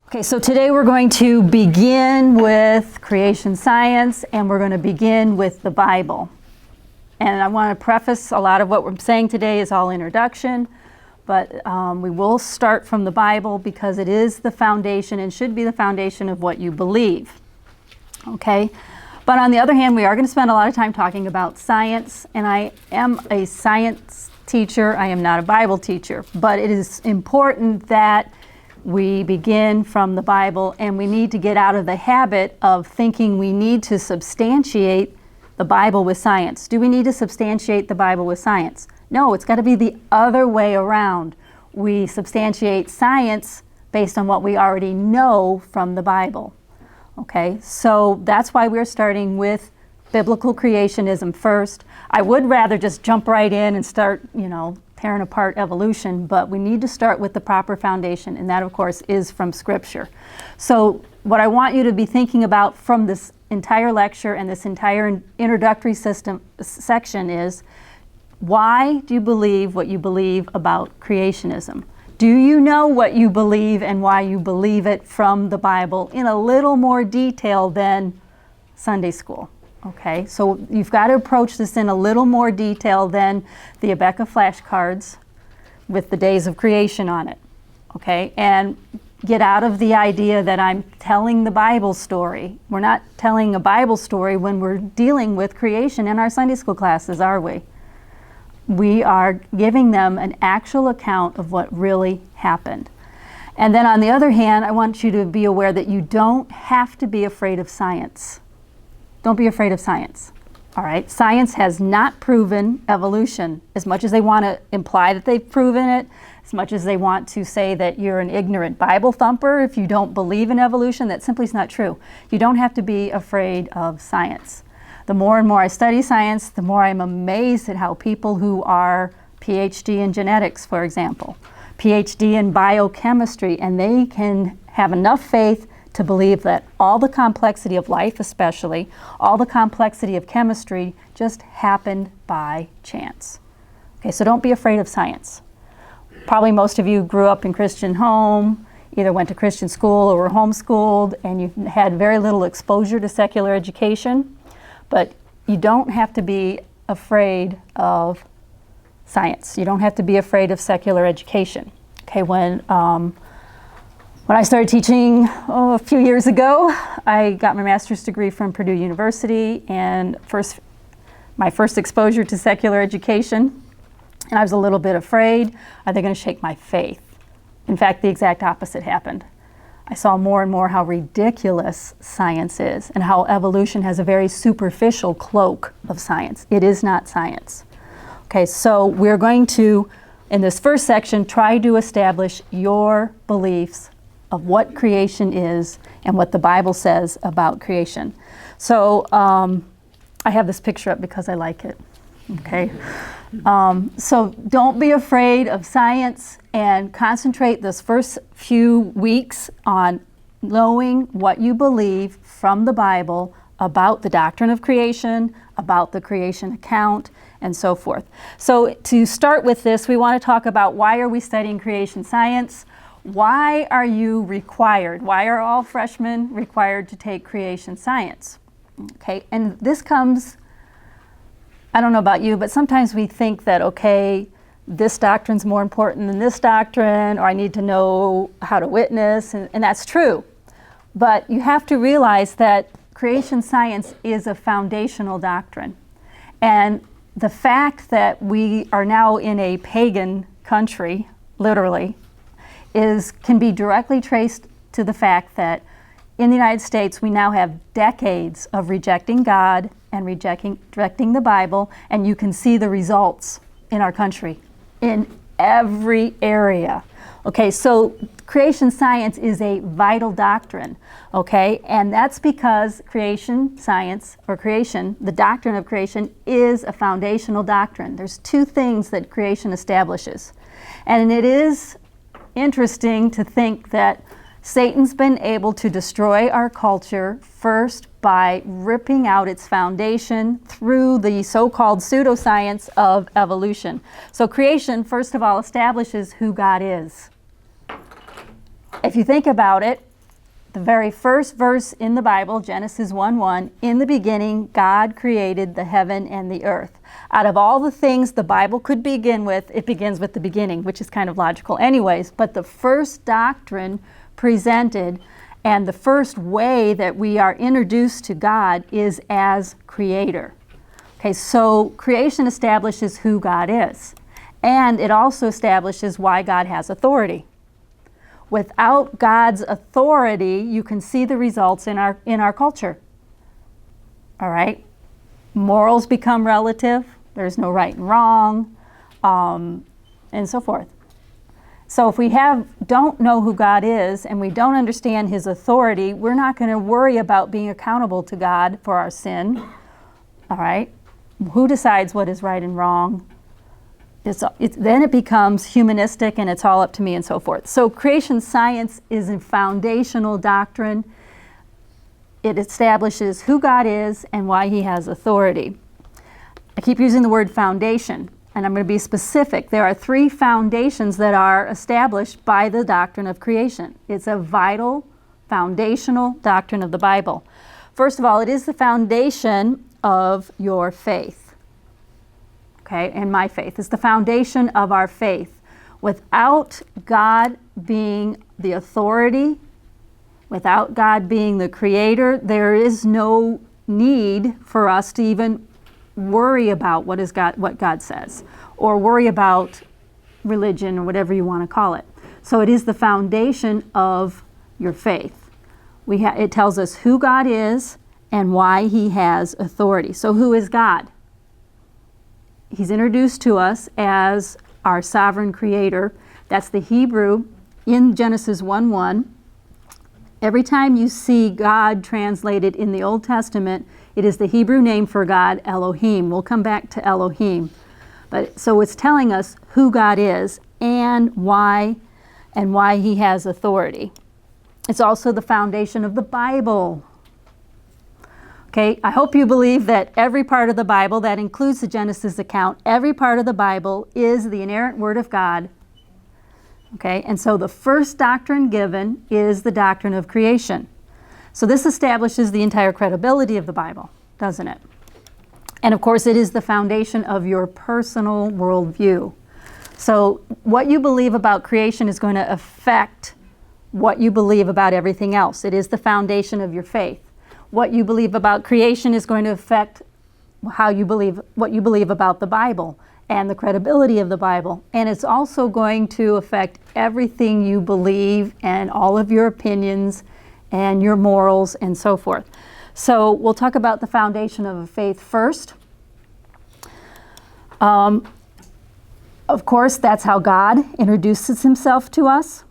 Okay, so today we're going to begin with creation science, and we're going to begin with the Bible. And I want to preface, a lot of what we're saying today is all introduction, but we will start from the Bible because it is the foundation and should be the foundation of what you believe. Okay, but on the other hand, we are going to spend a lot of time talking about science, and I am a science teacher. I am not a Bible teacher, but it is important that we begin from the Bible, and we need to get out of the habit of thinking we need to substantiate the Bible with science. Do we need to substantiate the Bible with science? No, it's got to be the other way around. We substantiate science based on what we already know from the Bible. Okay, so that's why we're starting with biblical creationism first. I would rather just jump right in and start, tearing apart evolution, but we need to start with the proper foundation, and that, of course, is from Scripture. So what I want you to be thinking about from this entire lecture and this entire introductory section is, why do you believe what you believe about creationism? Do you know what you believe and why you believe it from the Bible in a little more detail than Sunday school? Okay, so you've got to approach this in a little more detail than the Abeka flashcards with the days of creation on it. Okay, and get out of the idea that I'm telling the Bible story. We're not telling a Bible story when we're dealing with creation in our Sunday school classes, are we? We are giving them an actual account of what really happened. And then on the other hand, I want you to be aware that you don't have to be afraid of science. Don't be afraid of science. All right, science has not proven evolution as much as they want to imply that they've proven it, as much as they want to say that you're an ignorant Bible thumper if you don't believe in evolution. That simply is not true. You don't have to be afraid of science. The more and more I study science, the more I'm amazed at how people who are PhD in genetics, for example, PhD in biochemistry, and they can have enough faith to believe that all the complexity of life, especially, all the complexity of chemistry just happened by chance. Okay, so don't be afraid of science. Probably most of you grew up in Christian home, either went to Christian school or were homeschooled, and you had very little exposure to secular education, but you don't have to be afraid of science. You don't have to be afraid of secular education. Okay, when I started teaching a few years ago, I got my master's degree from Purdue University, and my first exposure to secular education, and I was a little bit afraid. Are they going to shake my faith? In fact, the exact opposite happened. I saw more and more how ridiculous science is and how evolution has a very superficial cloak of science. It is not science. Okay, so we're going to, in this first section, try to establish your beliefs of what creation is and what the Bible says about creation. So I have this picture up because I like it, okay? So don't be afraid of science, and concentrate this first few weeks on knowing what you believe from the Bible about the doctrine of creation, about the creation account, and so forth. So to start with this, we want to talk about, why are we studying creation science? Why are you required? Why are all freshmen required to take creation science? Okay, and this comes, I don't know about you, but sometimes we think that, okay, this doctrine's more important than this doctrine, or I need to know how to witness, and that's true. But you have to realize that creation science is a foundational doctrine. And the fact that we are now in a pagan country, literally, can be directly traced to the fact that in the United States we now have decades of rejecting God and rejecting the Bible, and you can see the results in our country in every area. Okay, so creation science is a vital doctrine, okay, and that's because creation science, or creation, the doctrine of creation, is a foundational doctrine. There's two things that creation establishes, and it is interesting to think that Satan's been able to destroy our culture first by ripping out its foundation through the so-called pseudoscience of evolution. So creation, first of all, establishes who God is. If you think about it, The very first verse in the Bible, Genesis 1:1, in the beginning, God created the heaven and the earth. Out of all the things the Bible could begin with, it begins with the beginning, which is kind of logical anyways. But the first doctrine presented and the first way that we are introduced to God is as creator. Okay, so creation establishes who God is. And it also establishes why God has authority. Without God's authority, you can see the results in our culture. All right? Morals become relative. There's no right and wrong, and so forth. So if we don't know who God is and we don't understand his authority, we're not going to worry about being accountable to God for our sin. All right? Who decides what is right and wrong? Then it becomes humanistic and it's all up to me and so forth. So creation science is a foundational doctrine. It establishes who God is and why he has authority. I keep using the word foundation, and I'm going to be specific. There are 3 foundations that are established by the doctrine of creation. It's a vital, foundational doctrine of the Bible. First of all, it is the foundation of your faith. Okay, and my faith. It's the foundation of our faith. Without God being the authority, without God being the creator, there is no need for us to even worry about what God says, or worry about religion or whatever you want to call it. So it is the foundation of your faith. It tells us who God is and why he has authority. So who is God? He's introduced to us as our sovereign creator. That's the Hebrew in Genesis 1:1. Every time you see God translated in the Old Testament, it is the Hebrew name for God, Elohim. We'll come back to Elohim. So it's telling us who God is and why he has authority. It's also the foundation of the Bible. Okay, I hope you believe that every part of the Bible, that includes the Genesis account, every part of the Bible is the inerrant Word of God. Okay, and so the first doctrine given is the doctrine of creation. So this establishes the entire credibility of the Bible, doesn't it? And of course, it is the foundation of your personal worldview. So what you believe about creation is going to affect what you believe about everything else. It is the foundation of your faith. What you believe about creation is going to affect what you believe about the Bible and the credibility of the Bible. And it's also going to affect everything you believe and all of your opinions and your morals and so forth. So we'll talk about the foundation of a faith first. Of course, that's how God introduces himself to us.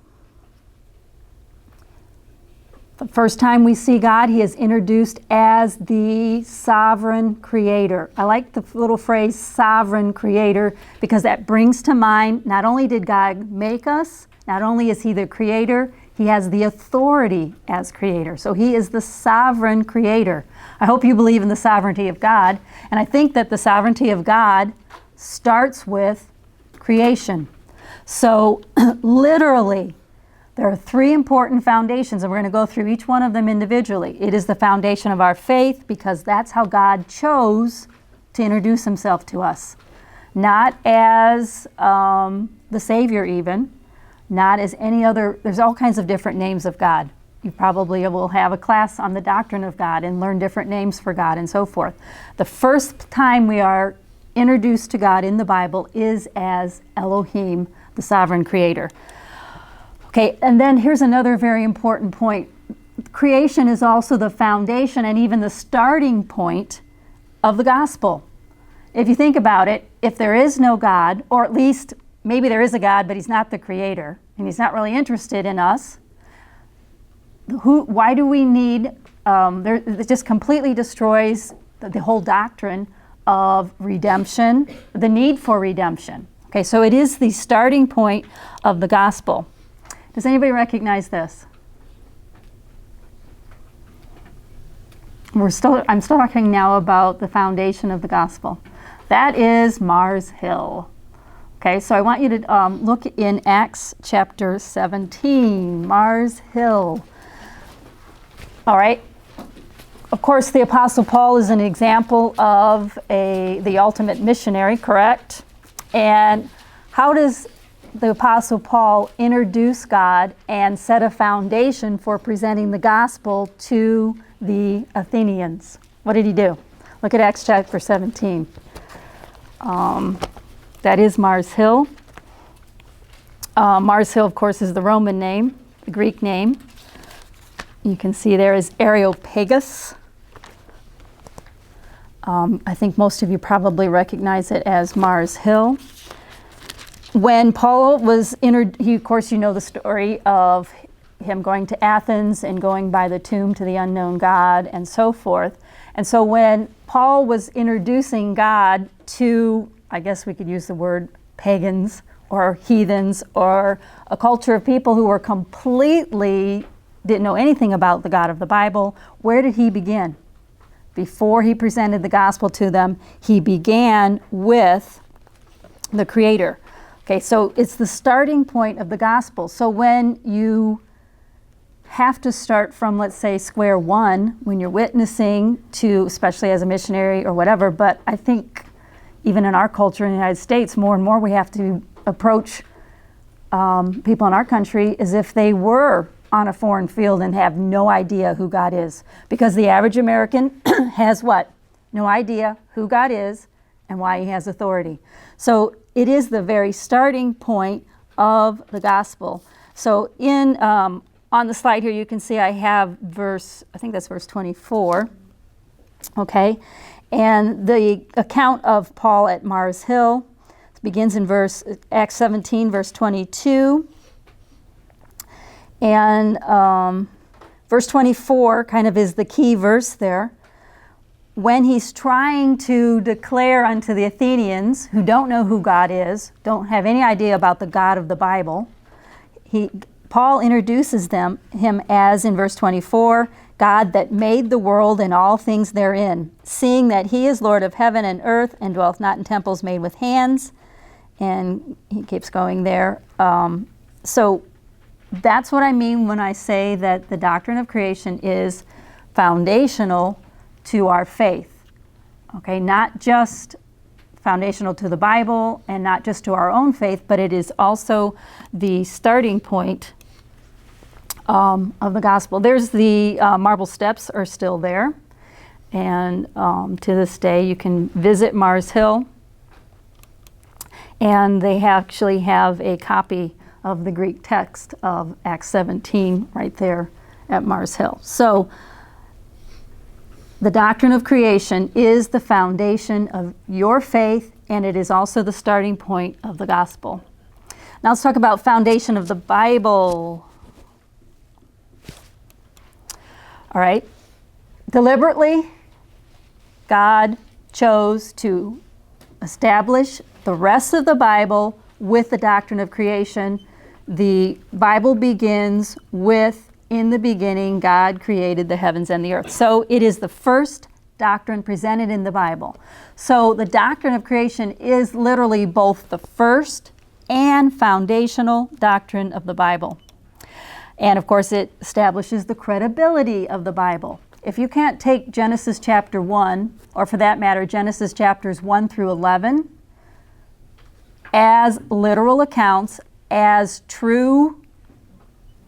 The first time we see God, he is introduced as the sovereign creator. I like the little phrase sovereign creator because that brings to mind not only did God make us, not only is he the creator, he has the authority as creator. So he is the sovereign creator. I hope you believe in the sovereignty of God. And I think that the sovereignty of God starts with creation. So literally, there are 3 important foundations, and we're going to go through each one of them individually. It is the foundation of our faith because that's how God chose to introduce himself to us. Not as the Savior even, not as any other. There's all kinds of different names of God. You probably will have a class on the doctrine of God and learn different names for God and so forth. The first time we are introduced to God in the Bible is as Elohim, the sovereign creator. Okay, and then here's another very important point. Creation is also the foundation and even the starting point of the gospel. If you think about it, if there is no God, or at least maybe there is a God, but he's not the creator, and he's not really interested in us, why do we need, it just completely destroys the whole doctrine of redemption, the need for redemption. Okay, so it is the starting point of the gospel. Does anybody recognize this? I'm still talking now about the foundation of the gospel. That is Mars Hill. Okay, so I want you to look in Acts chapter 17, Mars Hill. All right. Of course, the Apostle Paul is an example of the ultimate missionary, correct? And how does the Apostle Paul introduce God and set a foundation for presenting the gospel to the Athenians? What did he do? Look at Acts chapter 17. That is Mars Hill. Mars Hill, of course, is the Roman name, the Greek name. You can see there is Areopagus. I think most of you probably recognize it as Mars Hill. When Paul was of course, you know the story of him going to Athens and going by the tomb to the unknown God and so forth. And so when Paul was introducing God to, I guess we could use the word pagans or heathens or a culture of people who were completely didn't know anything about the God of the Bible, where did he begin? Before he presented the gospel to them, he began with the Creator. Okay, so it's the starting point of the gospel. So when you have to start from, let's say, square one, when you're witnessing to, especially as a missionary or whatever, but I think even in our culture in the United States, more and more we have to approach people in our country as if they were on a foreign field and have no idea who God is. Because the average American has what? No idea who God is and why he has authority. So it is the very starting point of the gospel. So on the slide here you can see I have I think that's verse 24. Okay, and the account of Paul at Mars Hill begins in Acts 17, verse 22. And verse 24 kind of is the key verse there. When he's trying to declare unto the Athenians, who don't know who God is, don't have any idea about the God of the Bible, Paul introduces him as, in verse 24, God that made the world and all things therein, seeing that he is Lord of heaven and earth, and dwelleth not in temples made with hands. And he keeps going there. So that's what I mean when I say that the doctrine of creation is foundational to our faith. Okay, not just foundational to the Bible and not just to our own faith, but it is also the starting point of the gospel. There's the marble steps are still there. And to this day, you can visit Mars Hill. And they actually have a copy of the Greek text of Acts 17 right there at Mars Hill. So the doctrine of creation is the foundation of your faith, and it is also the starting point of the gospel. Now let's talk about foundation of the Bible. All right. Deliberately, God chose to establish the rest of the Bible with the doctrine of creation. The Bible begins with, in the beginning, God created the heavens and the earth. So it is the first doctrine presented in the Bible. So the doctrine of creation is literally both the first and foundational doctrine of the Bible. And of course, it establishes the credibility of the Bible. If you can't take Genesis chapter 1, or for that matter, Genesis chapters 1 through 11, as literal accounts, as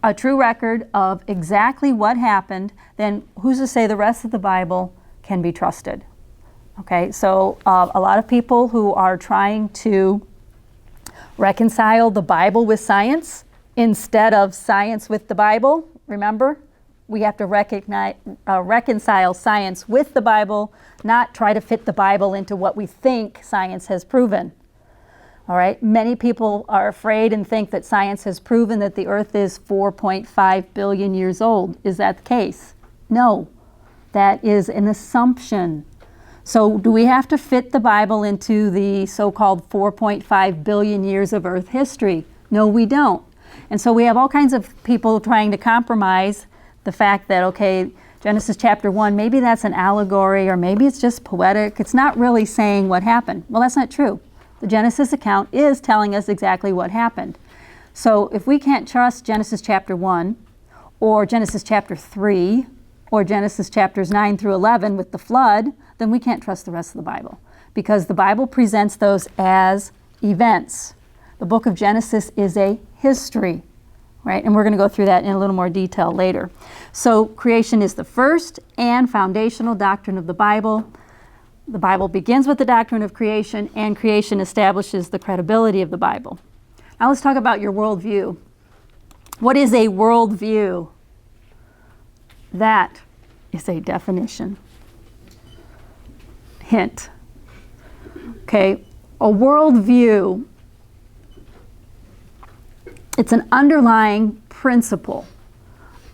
a true record of exactly what happened, then who's to say the rest of the Bible can be trusted? Okay, so a lot of people who are trying to reconcile the Bible with science instead of science with the Bible, remember, we have to reconcile science with the Bible, not try to fit the Bible into what we think science has proven. All right, many people are afraid and think that science has proven that the earth is 4.5 billion years old. Is that the case? No, that is an assumption. So do we have to fit the Bible into the so-called 4.5 billion years of earth history? No, we don't. And so we have all kinds of people trying to compromise the fact that, okay, Genesis chapter 1, maybe that's an allegory or maybe it's just poetic. It's not really saying what happened. Well, that's not true. The Genesis account is telling us exactly what happened. So if we can't trust Genesis chapter 1 or Genesis chapter 3 or Genesis chapters 9 through 11 with the flood, then we can't trust the rest of the Bible, because the Bible presents those as events. The book of Genesis is a history, right? And we're going to go through that in a little more detail later. So creation is the first and foundational doctrine of the Bible. The Bible begins with the doctrine of creation, and creation establishes the credibility of the Bible. Now let's talk about your worldview. What is a worldview? That is a definition. Hint. Okay, a worldview, it's an underlying principle.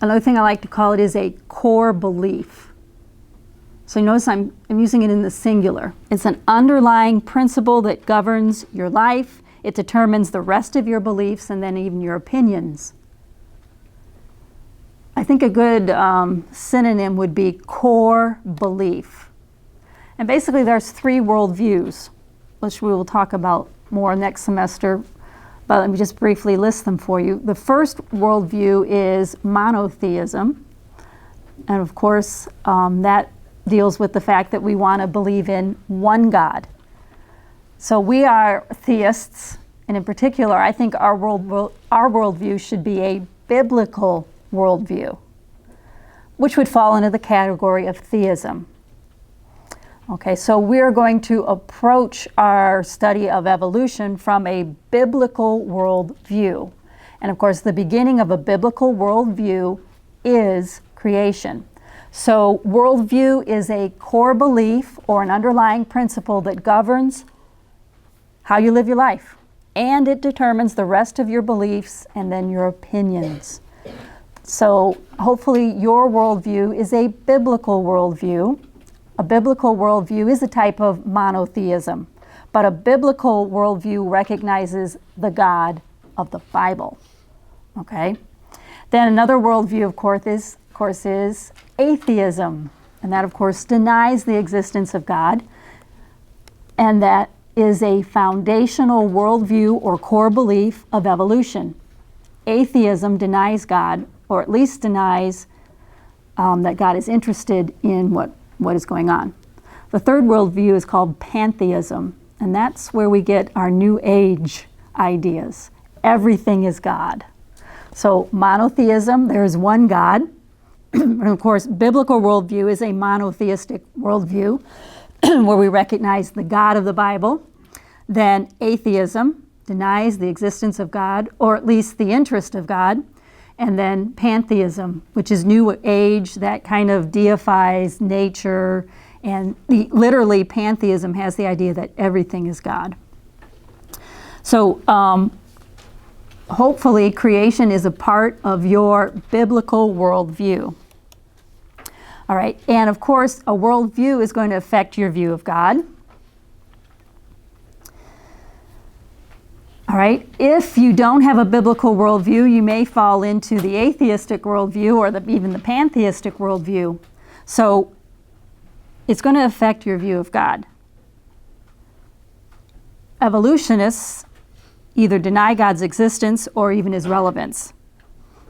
Another thing I like to call it is a core belief. So you notice I'm using it in the singular. It's an underlying principle that governs your life. It determines the rest of your beliefs and then even your opinions. I think a good synonym would be core belief. And basically there's 3 worldviews, which we will talk about more next semester, but let me just briefly list them for you. The first worldview is monotheism. And of course, that deals with the fact that we want to believe in one God. So we are theists, and in particular, I think our worldview should be a biblical worldview, which would fall into the category of theism. Okay, so we're going to approach our study of evolution from a biblical worldview. And of course, the beginning of a biblical worldview is creation. So worldview is a core belief or an underlying principle that governs how you live your life. And it determines the rest of your beliefs and then your opinions. So hopefully your worldview is a biblical worldview. A biblical worldview is a type of monotheism, but a biblical worldview recognizes the God of the Bible. Okay? Then another worldview, of course, is atheism. And that, of course, denies the existence of God. And that is a foundational worldview or core belief of evolution. Atheism denies God, or at least denies that God is interested in what is going on. The third worldview is called pantheism, and that's where we get our New Age ideas. Everything is God. So monotheism, there is one God. And of course, biblical worldview is a monotheistic worldview where we recognize the God of the Bible. Then atheism denies the existence of God, or at least the interest of God. And then pantheism, which is New Age, that kind of deifies nature. And literally, pantheism has the idea that everything is God. So hopefully, creation is a part of your biblical worldview. All right, and of course, a worldview is going to affect your view of God. All right, if you don't have a biblical worldview, you may fall into the atheistic worldview or even the pantheistic worldview. So it's going to affect your view of God. Evolutionists either deny God's existence or even his relevance.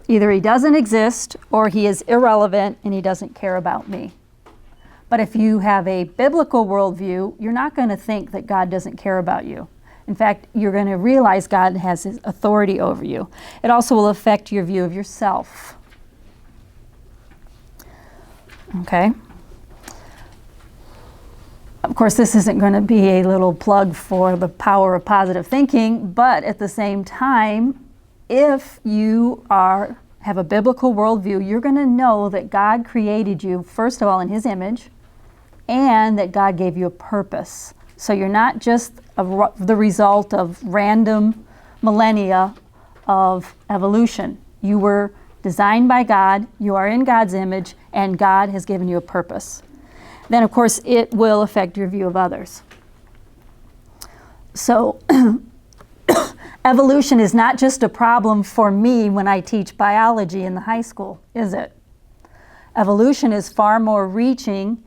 Either he doesn't exist or he is irrelevant and he doesn't care about me. But if you have a biblical worldview, you're not going to think that God doesn't care about you. In fact, you're going to realize God has his authority over you. It also will affect your view of yourself. Okay? Of course, this isn't going to be a little plug for the power of positive thinking, but at the same time, if you have a biblical worldview, you're going to know that God created you, first of all, in his image, and that God gave you a purpose. So you're not just the result of random millennia of evolution. You were designed by God, you are in God's image, and God has given you a purpose. Then, of course, it will affect your view of others. So evolution is not just a problem for me when I teach biology in the high school, is it? Evolution is far more reaching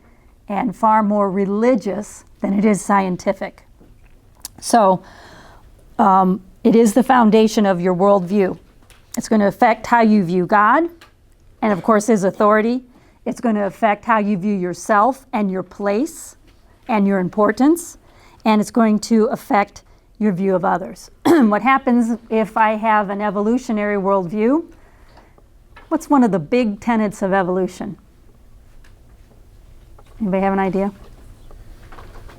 and far more religious than it is scientific. So it is the foundation of your worldview. It's going to affect how you view God and, of course, his authority. It's going to affect how you view yourself and your place and your importance, and it's going to affect your view of others. What happens if I have an evolutionary worldview? What's one of the big tenets of evolution? Anybody have an idea?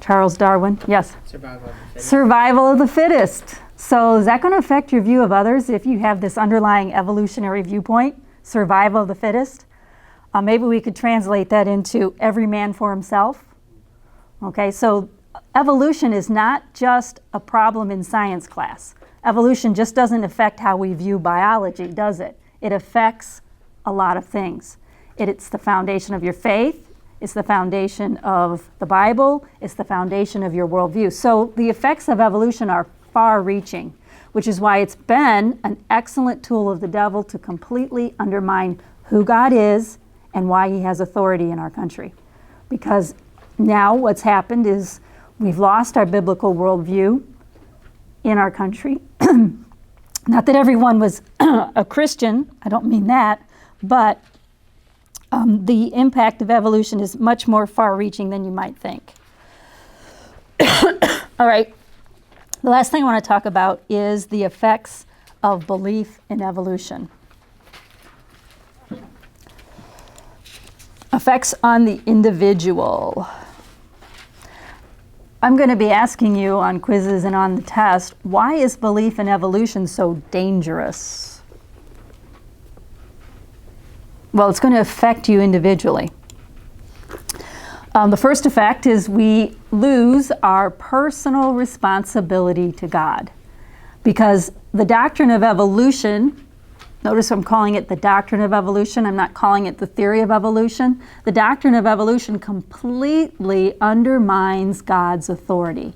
Charles Darwin, yes? Survival of the fittest. Survival of the fittest. So is that going to affect your view of others if you have this underlying evolutionary viewpoint, survival of the fittest? Maybe we could translate that into every man for himself. Okay, so evolution is not just a problem in science class. Evolution just doesn't affect how we view biology, does it? It affects a lot of things. It's the foundation of your faith. It's the foundation of the Bible. It's the foundation of your worldview. So the effects of evolution are far-reaching, which is why it's been an excellent tool of the devil to completely undermine who God is and why he has authority in our country. Because now what's happened is we've lost our biblical worldview in our country. Not that everyone was a Christian, I don't mean that, but the impact of evolution is much more far-reaching than you might think. All right, the last thing I want to talk about is the effects of belief in evolution. Effects on the individual. I'm going to be asking you on quizzes and on the test, why is belief in evolution so dangerous? Well, it's going to affect you individually. The first effect is we lose our personal responsibility to God. Because the doctrine of evolution, notice I'm calling it the doctrine of evolution, I'm not calling it the theory of evolution. The doctrine of evolution completely undermines God's authority.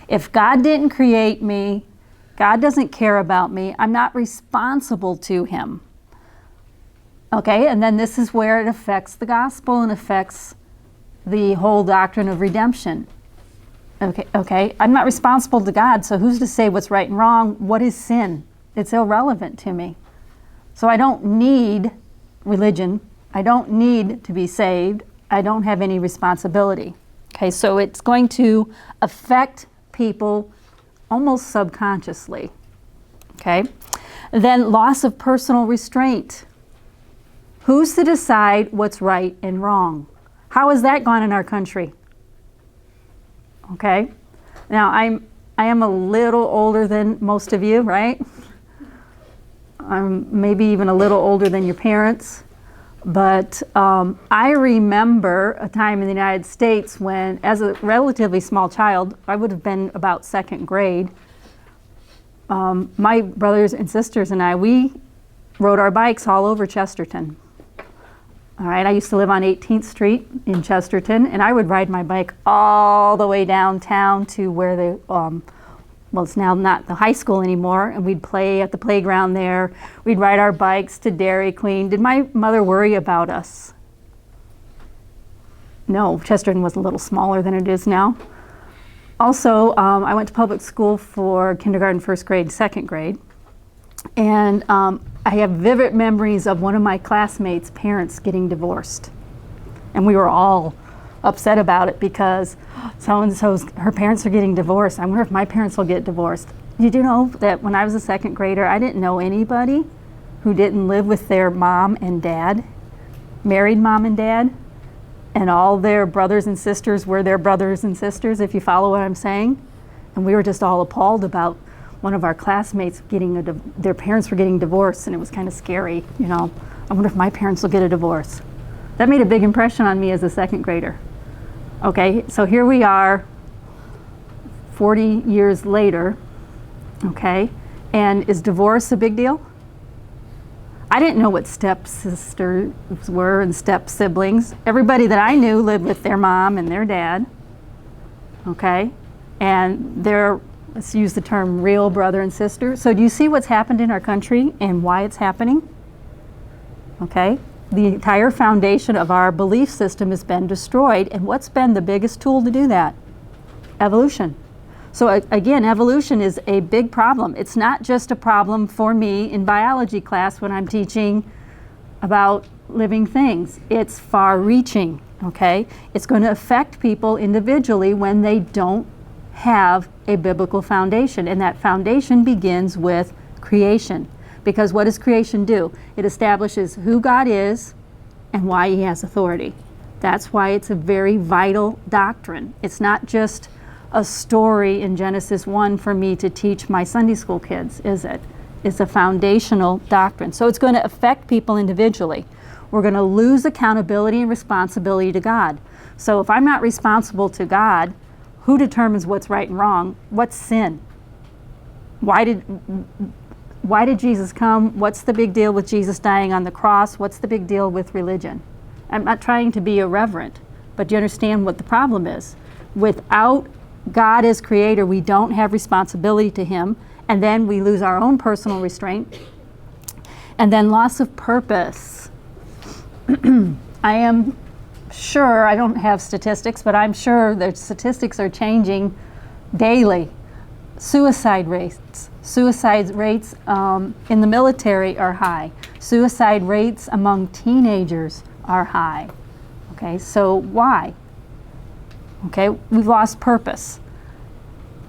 If God didn't create me, God doesn't care about me, I'm not responsible to him. Okay, and then this is where it affects the gospel and affects the whole doctrine of redemption. Okay, I'm not responsible to God, so who's to say what's right and wrong? What is sin? It's irrelevant to me. So I don't need religion. I don't need to be saved. I don't have any responsibility. Okay, so it's going to affect people almost subconsciously. Okay, then loss of personal restraint. Who's to decide what's right and wrong? How has that gone in our country? Okay, now I am a little older than most of you, right? I'm maybe even a little older than your parents, but I remember a time in the United States when, as a relatively small child, I would have been about second grade, my brothers and sisters and I, we rode our bikes all over Chesterton. All right, I used to live on 18th Street in Chesterton, and I would ride my bike all the way downtown to where the, well, it's now not the high school anymore, and we'd play at the playground there. We'd ride our bikes to Dairy Queen. Did my mother worry about us? No, Chesterton was a little smaller than it is now. Also, I went to public school for kindergarten, first grade, second grade, and I have vivid memories of one of my classmates' parents getting divorced. And we were all upset about it because so-and-so's, her parents are getting divorced. I wonder if my parents will get divorced. Did you know that when I was a second grader, I didn't know anybody who didn't live with their mom and dad, married mom and dad, and all their brothers and sisters were their brothers and sisters, if you follow what I'm saying? And we were just all appalled about one of our classmates getting their parents were getting divorced, and it was kind of scary, you know. I wonder if my parents will get a divorce. That made a big impression on me as a second grader. Okay, so here we are 40 years later, okay, and is divorce a big deal? I didn't know what stepsisters were and step siblings. Everybody that I knew lived with their mom and their dad, okay, and they're, let's use the term real brother and sister. So do you see what's happened in our country and why it's happening? Okay, the entire foundation of our belief system has been destroyed, and what's been the biggest tool to do that? Evolution. So again, evolution is a big problem. It's not just a problem for me in biology class when I'm teaching about living things. It's far-reaching, okay? It's going to affect people individually when they don't have a biblical foundation, and that foundation begins with creation. Because what does creation do? It establishes who God is and why he has authority. That's why it's a very vital doctrine. It's not just a story in Genesis 1 for me to teach my Sunday school kids, is it? It's a foundational doctrine. So it's going to affect people individually. We're going to lose accountability and responsibility to God. So if I'm not responsible to God, who determines what's right and wrong? What's sin? Why did Jesus come? What's the big deal with Jesus dying on the cross? What's the big deal with religion? I'm not trying to be irreverent, but do you understand what the problem is? Without God as creator, we don't have responsibility to him, and then we lose our own personal restraint, and then loss of purpose. I am sure, I don't have statistics, but I'm sure the statistics are changing daily. Suicide rates in the military are high. Suicide rates among teenagers are high. Okay, so why? Okay, we've lost purpose.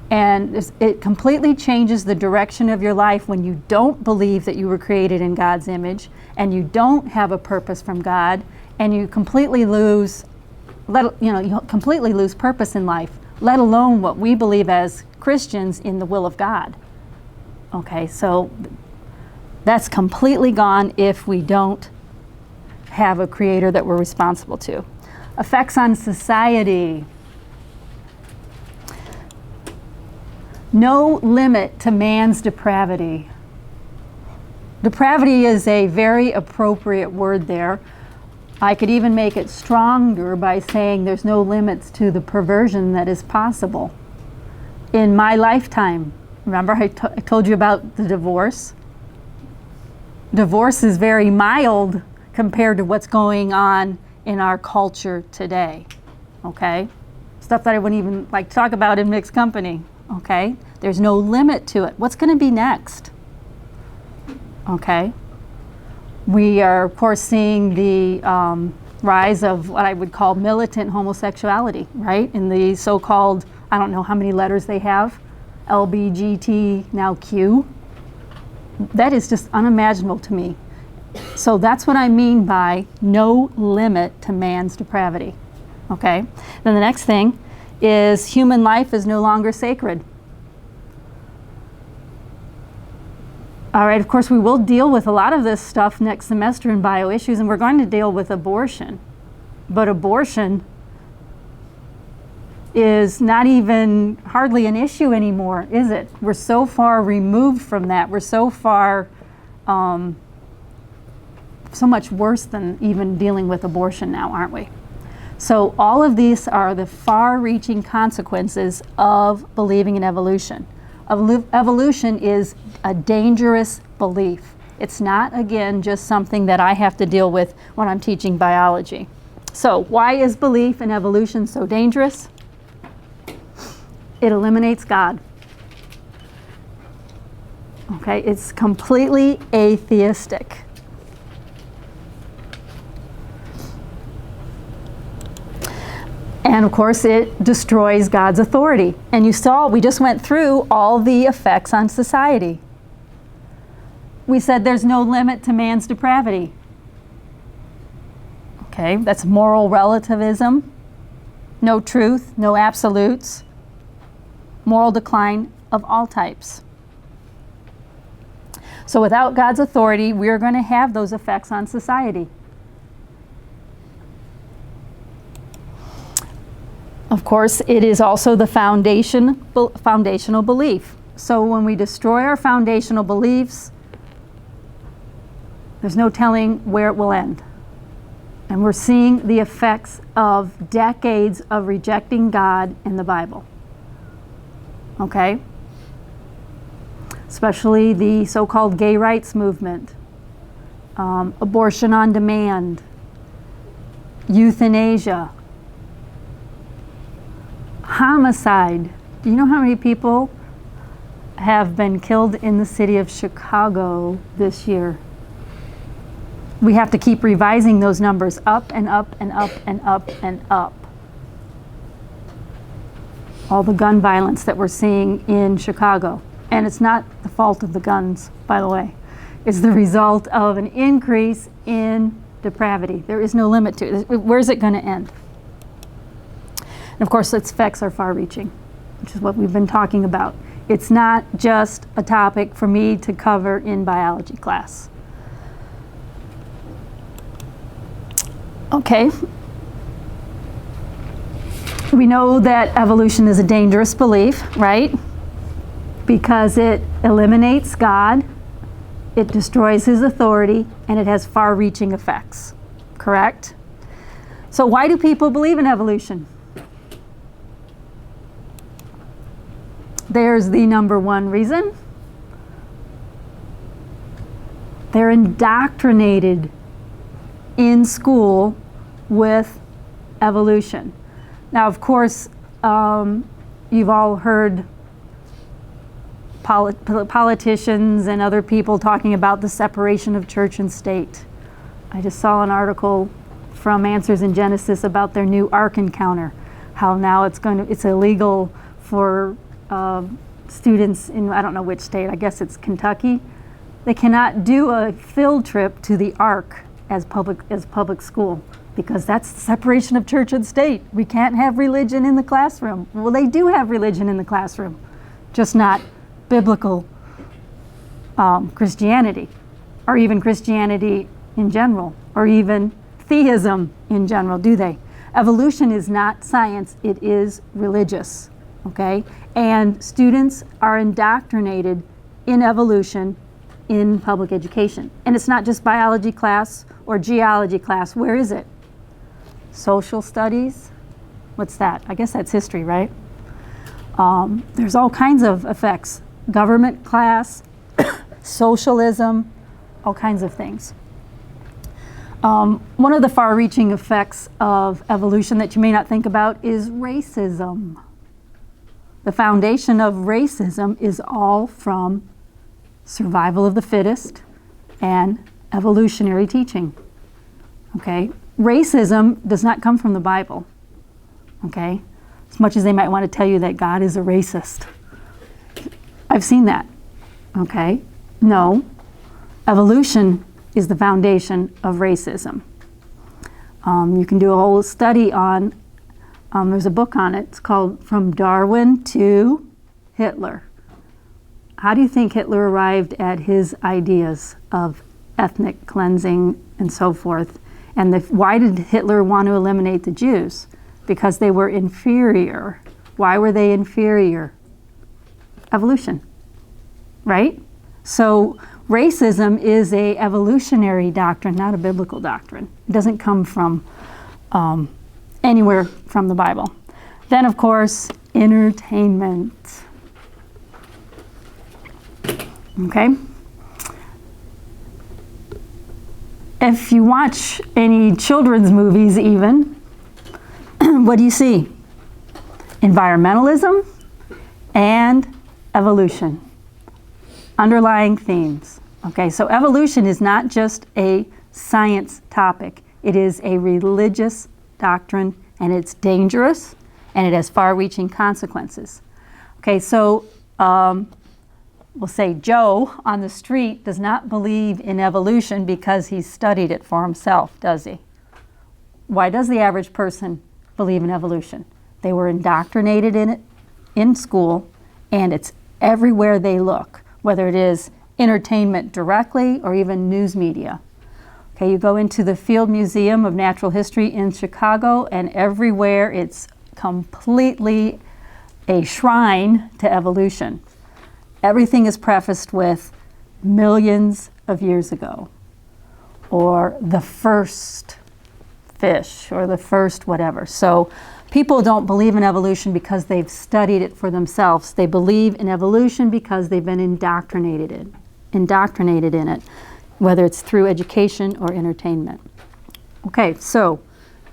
And it completely changes the direction of your life when you don't believe that you were created in God's image, and you don't have a purpose from God, and you completely lose purpose in life, let alone what we believe as Christians in the will of God. Okay, so that's completely gone if we don't have a creator that we're responsible to. Effects on society. No limit to man's depravity. Depravity is a very appropriate word there. I could even make it stronger by saying there's no limits to the perversion that is possible. In my lifetime, remember I told you about the divorce? Divorce is very mild compared to what's going on in our culture today, okay? Stuff that I wouldn't even like to talk about in mixed company, okay? There's no limit to it. What's going to be next? Okay? We are, of course, seeing the rise of what I would call militant homosexuality, right? In the so-called, I don't know how many letters they have, LBGT, now Q. That is just unimaginable to me. So that's what I mean by no limit to man's depravity. Okay? Then the next thing is human life is no longer sacred. All right, of course, we will deal with a lot of this stuff next semester in bio issues, and we're going to deal with abortion. But abortion is not even hardly an issue anymore, is it? We're so far removed from that. We're so far, so much worse than even dealing with abortion now, aren't we? So all of these are the far-reaching consequences of believing in evolution. Evolution is a dangerous belief. It's not, again, just something that I have to deal with when I'm teaching biology. So why is belief in evolution so dangerous? It eliminates God. Okay, it's completely atheistic. And of course, it destroys God's authority. And you saw, we just went through all the effects on society. We said there's no limit to man's depravity. Okay, that's moral relativism, no truth, no absolutes, moral decline of all types. So without God's authority, we're going to have those effects on society. Of course, it is also the foundational belief. So when we destroy our foundational beliefs, there's no telling where it will end. And we're seeing the effects of decades of rejecting God in the Bible. Okay? Especially the so-called gay rights movement, abortion on demand, euthanasia, homicide. Do you know how many people have been killed in the city of Chicago this year? we have to keep revising those numbers up and up and up and up and up. All the gun violence that we're seeing in Chicago. And it's not the fault of the guns, by the way. It's the result of an increase in depravity. There is no limit to it. Where's it going to end? And of course, its effects are far-reaching, which is what we've been talking about. It's not just a topic for me to cover in biology class. Okay. We know that evolution is a dangerous belief, right? Because it eliminates God, it destroys his authority, and it has far-reaching effects, correct? So why do people believe in evolution? There's the number one reason. They're indoctrinated in school with evolution. Now, of course, you've all heard politicians and other people talking about the separation of church and state. I just saw an article from Answers in Genesis about their new Ark encounter, how now it's illegal for students in, I don't know which state, I guess it's Kentucky. They cannot do a field trip to the Ark as public school because that's the separation of church and state. We can't have religion in the classroom. Well, they do have religion in the classroom, just not biblical Christianity, or even Christianity in general, or even theism in general, do they? Evolution is not science, it is religious, okay? And students are indoctrinated in evolution in public education. And it's not just biology class or geology class. Where is it? Social studies? What's that? I guess that's history, right? There's all kinds of effects. Government class, socialism, all kinds of things. One of the far-reaching effects of evolution that you may not think about is racism. The foundation of racism is all from survival of the fittest and evolutionary teaching. Okay? Racism does not come from the Bible. Okay? As much as they might want to tell you that God is a racist. I've seen that. Okay? No. Evolution is the foundation of racism. You can do a whole study on, there's a book on it. It's called From Darwin to Hitler. How do you think Hitler arrived at his ideas of ethnic cleansing and so forth? And why did Hitler want to eliminate the Jews? Because they were inferior. Why were they inferior? Evolution, right? So racism is a evolutionary doctrine, not a biblical doctrine. It doesn't come from anywhere from the Bible. Then, of course, entertainment. Okay? If you watch any children's movies even, what do you see? Environmentalism and evolution. Underlying themes. Okay, so evolution is not just a science topic. It is a religious doctrine, and it's dangerous, and it has far-reaching consequences. Okay, so we'll say Joe on the street does not believe in evolution because he's studied it for himself, does he? Why does the average person believe in evolution? They were indoctrinated in it in school, and it's everywhere they look, whether it is entertainment directly or even news media. Okay, you go into the Field Museum of Natural History in Chicago, and everywhere it's completely a shrine to evolution. Everything is prefaced with millions of years ago, or the first fish, or the first whatever. So people don't believe in evolution because they've studied it for themselves. They believe in evolution because they've been indoctrinated in it, whether it's through education or entertainment. Okay, so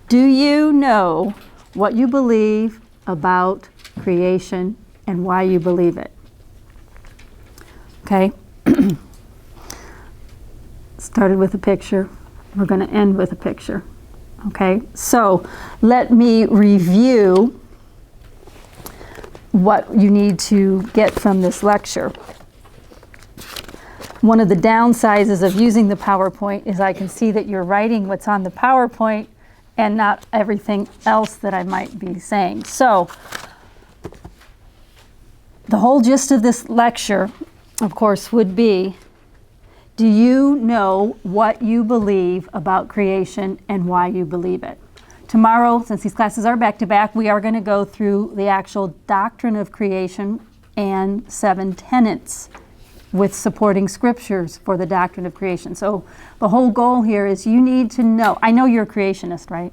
do you know what you believe about creation and why you believe it? Okay. Started with a picture. We're going to end with a picture. Okay, so let me review what you need to get from this lecture. One of the downsides of using the PowerPoint is I can see that you're writing what's on the PowerPoint and not everything else that I might be saying. So the whole gist of this lecture, of course, would be, do you know what you believe about creation and why you believe it? Tomorrow, since these classes are back-to-back, we are going to go through the actual doctrine of creation and 7 tenets with supporting scriptures for the doctrine of creation. So the whole goal here is you need to know, I know you're a creationist, right?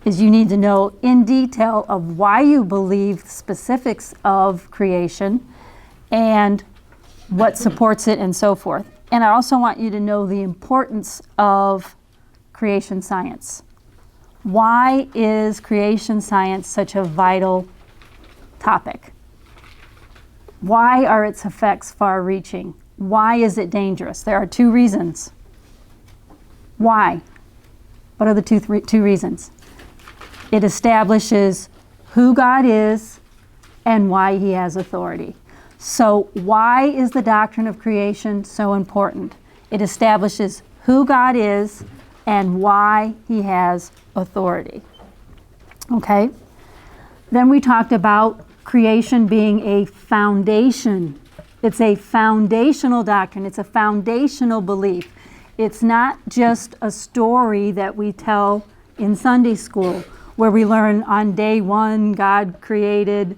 Is you need to know in detail of why you believe specifics of creation and what supports it and so forth. And I also want you to know the importance of creation science. Why is creation science such a vital topic? Why are its effects far-reaching? Why is it dangerous? There are 2 reasons. Why? What are the two reasons? It establishes who God is and why he has authority. So why is the doctrine of creation so important? It establishes who God is and why he has authority. Okay? Then we talked about creation being a foundation. It's a foundational doctrine. It's a foundational belief. It's not just a story that we tell in Sunday school where we learn on day 1 God created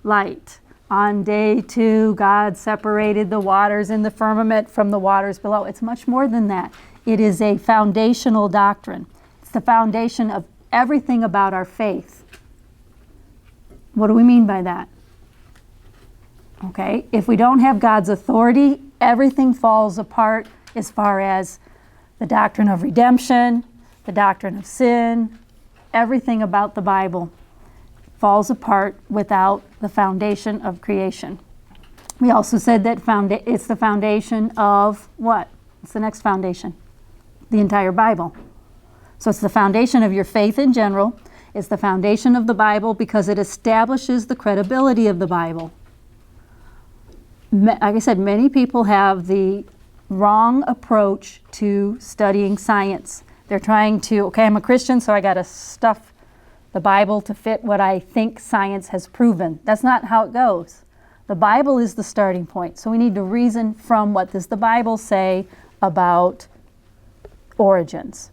light. On day 2 God separated the waters in the firmament from the waters below. It's much more than that. It is a foundational doctrine. It's the foundation of everything about our faith. What do we mean by that? Okay, if we don't have God's authority, everything falls apart as far as the doctrine of redemption, the doctrine of sin, everything about the Bible falls apart without the foundation of creation. We also said that it's the foundation of what? It's the next foundation? The entire Bible. So it's the foundation of your faith in general. It's the foundation of the Bible because it establishes the credibility of the Bible. Like I said, many people have the wrong approach to studying science. They're trying to, okay, I'm a Christian, so I got to stuff the Bible to fit what I think science has proven. That's not how it goes. The Bible is the starting point. So we need to reason from what does the Bible say about origins.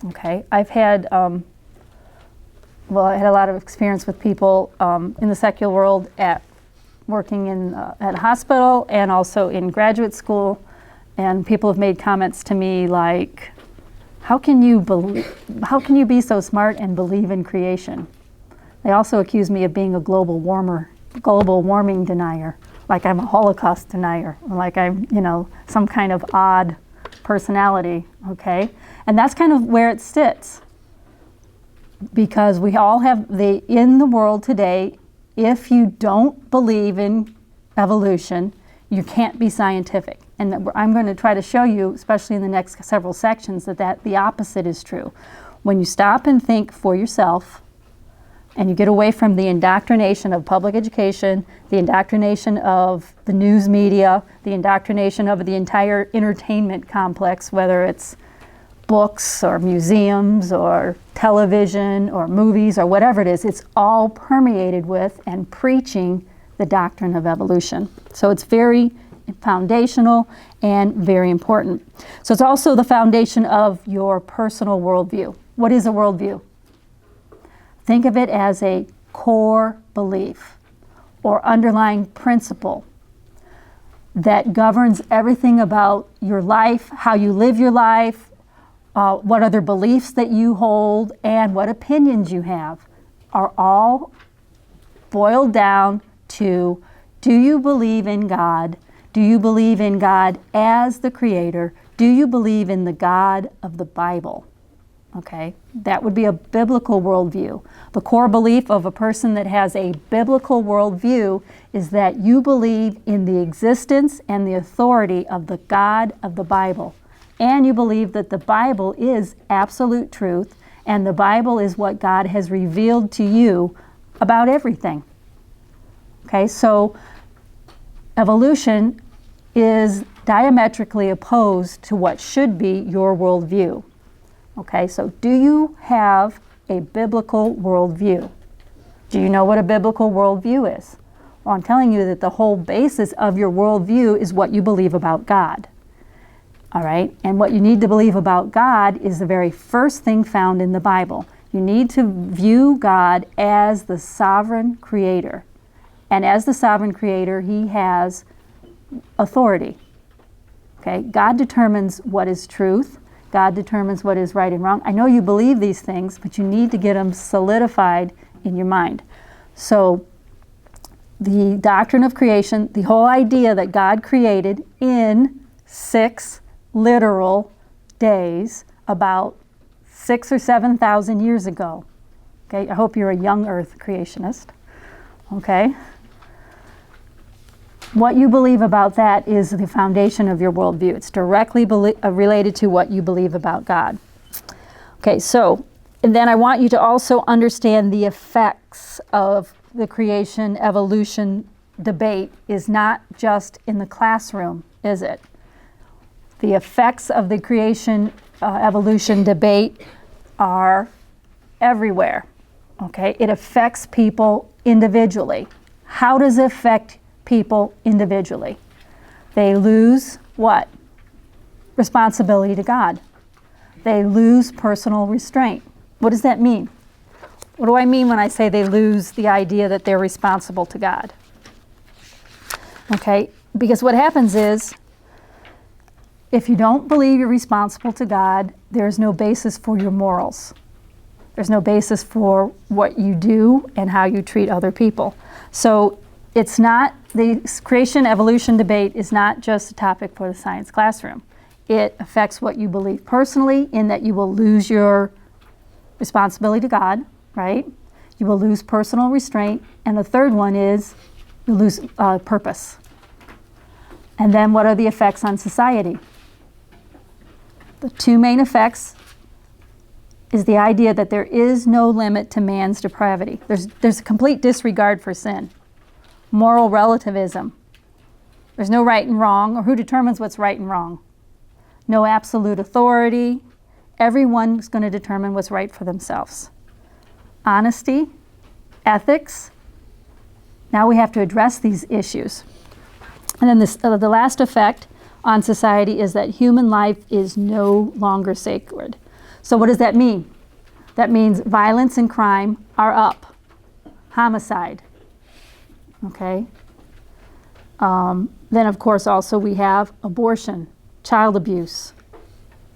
Okay, I had a lot of experience with people in the secular world working at a hospital and also in graduate school, and people have made comments to me like, how can you be so smart and believe in creation? They also accuse me of being a global warming denier, like I'm a Holocaust denier, like I'm, some kind of odd personality, okay? And that's kind of where it sits. Because we all have in the world today, if you don't believe in evolution, you can't be scientific. And I'm going to try to show you, especially in the next several sections, that the opposite is true. When you stop and think for yourself, and you get away from the indoctrination of public education, the indoctrination of the news media, the indoctrination of the entire entertainment complex, whether it's books or museums or television or movies or whatever it is, it's all permeated with and preaching the doctrine of evolution. So it's very foundational and very important. So it's also the foundation of your personal worldview. What is a worldview? Think of it as a core belief or underlying principle that governs everything about your life, how you live your life, what other beliefs that you hold, and what opinions you have are all boiled down to, do you believe in God? Do you believe in God as the Creator? Do you believe in the God of the Bible? Okay, that would be a biblical worldview. The core belief of a person that has a biblical worldview is that you believe in the existence and the authority of the God of the Bible. and you believe that the Bible is absolute truth, and the Bible is what God has revealed to you about everything. Okay, so evolution is diametrically opposed to what should be your worldview. Okay, so do you have a biblical worldview? Do you know what a biblical worldview is? Well, I'm telling you that the whole basis of your worldview is what you believe about God. All right, and what you need to believe about God is the very first thing found in the Bible. You need to view God as the sovereign creator. And as the sovereign creator, he has authority. Okay, God determines what is truth. God determines what is right and wrong. I know you believe these things, but you need to get them solidified in your mind. So the doctrine of creation, the whole idea that God created in 6 literal days about 6,000 or 7,000 years ago. Okay, I hope you're a young earth creationist. Okay. What you believe about that is the foundation of your worldview. It's directly related to what you believe about God. Okay, so, and then I want you to also understand the effects of the creation evolution debate is not just in the classroom, is it? The effects of the creation evolution debate are everywhere. Okay, it affects people individually. How does it affect people individually? They lose what? Responsibility to God. They lose personal restraint. What does that mean? What do I mean when I say they lose the idea that they're responsible to God? Okay, because what happens is, if you don't believe you're responsible to God, there's no basis for your morals. There's no basis for what you do and how you treat other people. So it's not, the creation evolution debate is not just a topic for the science classroom. It affects what you believe personally, in that you will lose your responsibility to God, right? You will lose personal restraint. And the third one is you lose purpose. And then what are the effects on society? The 2 main effects is the idea that there is no limit to man's depravity. There's a complete disregard for sin. Moral relativism. There's no right and wrong, or who determines what's right and wrong. No absolute authority. Everyone's going to determine what's right for themselves. Honesty, ethics. Now we have to address these issues. And then the last effect on society is that human life is no longer sacred. So what does that mean? That means violence and crime are up. Homicide. Okay? Then, of course, also we have abortion, child abuse,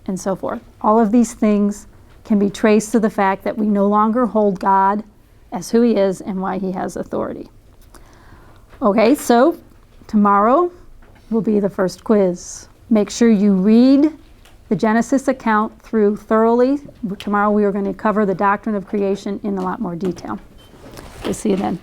and so forth. All of these things can be traced to the fact that we no longer hold God as who he is and why he has authority. Okay, so tomorrow will be the first quiz. Make sure you read the Genesis account through thoroughly. Tomorrow we are going to cover the doctrine of creation in a lot more detail. We'll see you then.